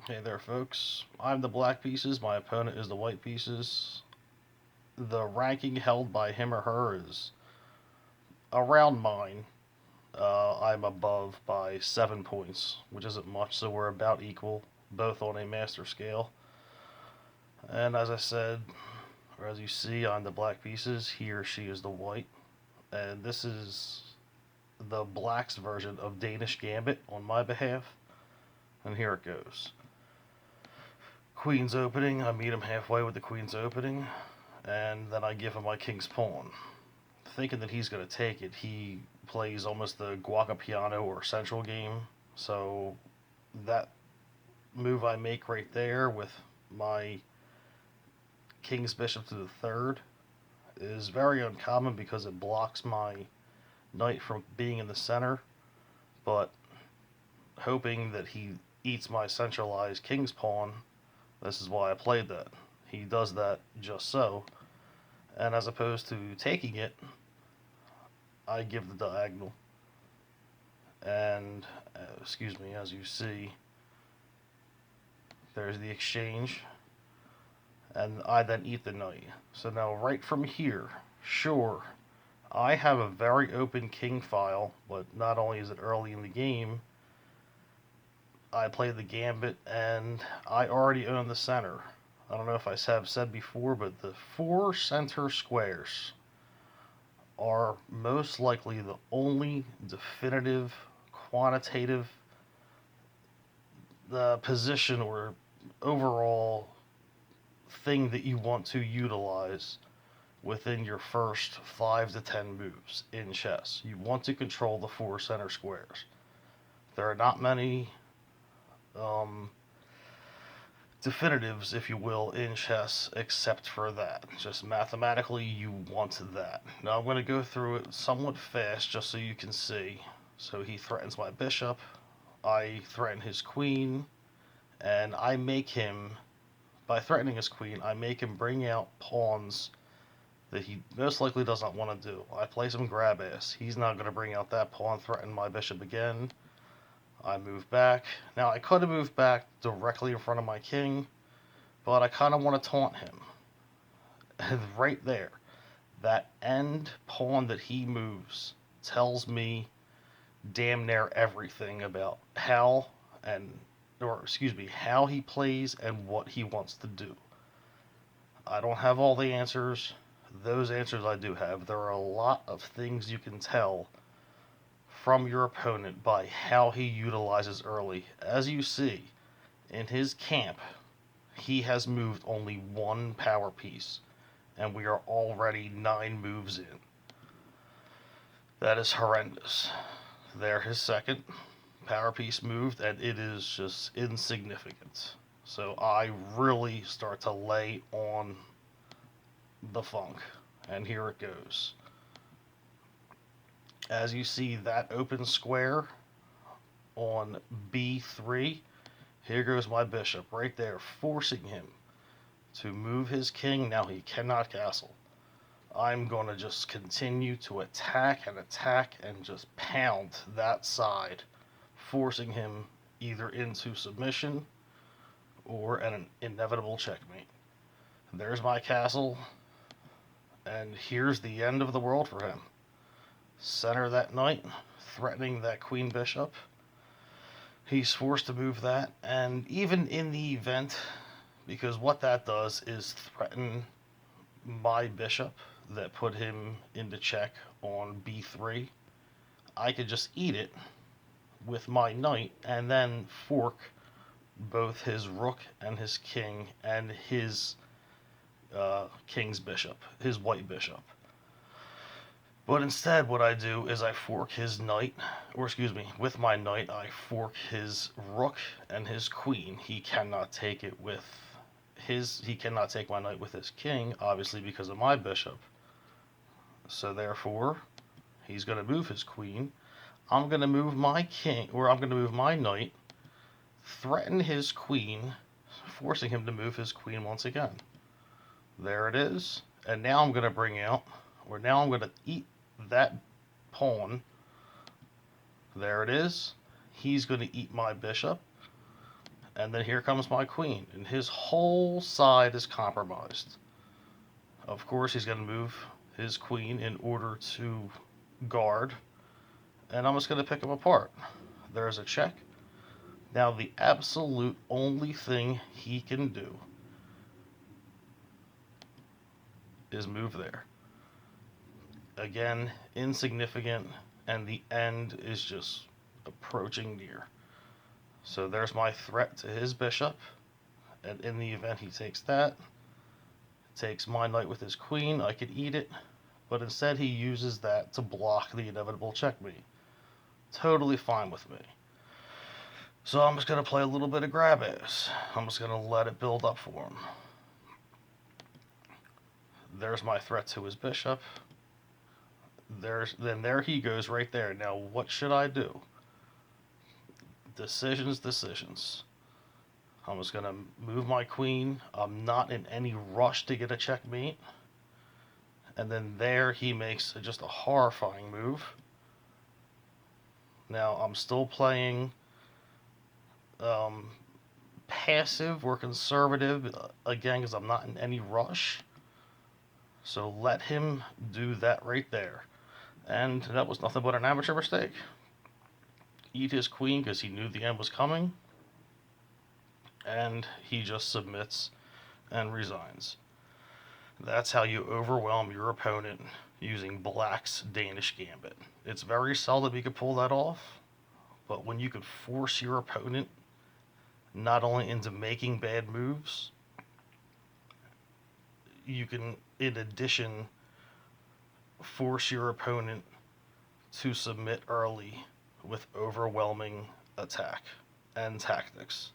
Hey there, folks. I'm the black pieces. My opponent is the white pieces. The ranking held by him or her is around mine. I'm above by 7 points, which isn't much, so we're about equal, both on a master scale. And as I said, or as you see, I'm the black pieces. He or she is the white. And this is the black's version of Danish Gambit on my behalf. And here it goes. Queen's opening. I meet him halfway with the queen's opening, and then I give him my king's pawn. Thinking that he's going to take it, he plays almost the Guacapiano or central game. So that move I make right there with my king's bishop to the third is very uncommon because it blocks my knight from being in the center. But hoping that he eats my centralized king's pawn, this is why I played that. He does that just so. And as opposed to taking it, I give the diagonal. And, excuse me, as you see, there's the exchange. And I then eat the knight. So now, right from here, sure, I have a very open king file, but not only is it early in the game, I play the gambit and I already own the center. I don't know if I have said before, but the four center squares are most likely the only definitive quantitative position or overall thing that you want to utilize within your first 5 to 10 moves in chess. You want to control the four center squares. There are not many definitives, if you will, in chess except for that. Just mathematically, you want that. Now I'm going to go through it somewhat fast just so you can see. So he threatens my bishop, I threaten his queen, and I make him, by threatening his queen, I make him bring out pawns that he most likely doesn't want to do. I play some grab ass. He's not going to bring out that pawn, threaten my bishop again. I move back. Now, I could have moved back directly in front of my king, but I kind of want to taunt him. And right there, that end pawn that he moves tells me damn near everything about how he plays and what he wants to do. I don't have all the answers. Those answers I do have. There are a lot of things you can tell from your opponent by how he utilizes early. As you see, in his camp, he has moved only one power piece, and we are already 9 moves in. That is horrendous. There, his second power piece moved, and it is just insignificant. So I really start to lay on the funk, and here it goes. As you see that open square on b3, here goes my bishop right there, forcing him to move his king. Now he cannot castle. I'm going to just continue to attack and just pound that side, forcing him either into submission or an inevitable checkmate. There's my castle, and here's the end of the world for him. Center that knight, threatening that queen bishop. He's forced to move that, and even in the event, because what that does is threaten my bishop that put him into check on b3, I could just eat it with my knight and then fork both his rook and his king and his king's bishop, his white bishop. But instead, what I do is I fork his knight, or excuse me, with my knight, I fork his rook and his queen. He cannot take it with he cannot take my knight with his king, obviously because of my bishop. So therefore, he's going to move his queen. I'm going to move my king, or I'm going to move my knight, threaten his queen, forcing him to move his queen once again. There it is. And now I'm going to bring out, or now I'm going to eat that pawn. There it is. He's going to eat my bishop. And then here comes my queen, and his whole side is compromised. Of course, he's going to move his queen in order to guard, and I'm just going to pick him apart. There's a check. Now, the absolute only thing he can do is move there. Again, insignificant, and the end is just approaching near. So there's my threat to his bishop, and in the event he takes that, takes my knight with his queen, I could eat it, but instead he uses that to block the inevitable checkmate. Totally fine with me. So I'm just going to play a little bit of grab ass. I'm just going to let it build up for him. There's my threat to his bishop. Then there he goes right there. Now what should I do? Decisions. I'm just going to move my queen. I'm not in any rush to get a checkmate. And then there he makes just a horrifying move. Now I'm still playing passive or conservative, again, because I'm not in any rush. So let him do that right there. And that was nothing but an amateur mistake. Eat his queen because he knew the end was coming. And he just submits and resigns. That's how you overwhelm your opponent using Black's Danish Gambit. It's very seldom you can pull that off, but when you can force your opponent not only into making bad moves, you can, in addition, force your opponent to submit early with overwhelming attack and tactics.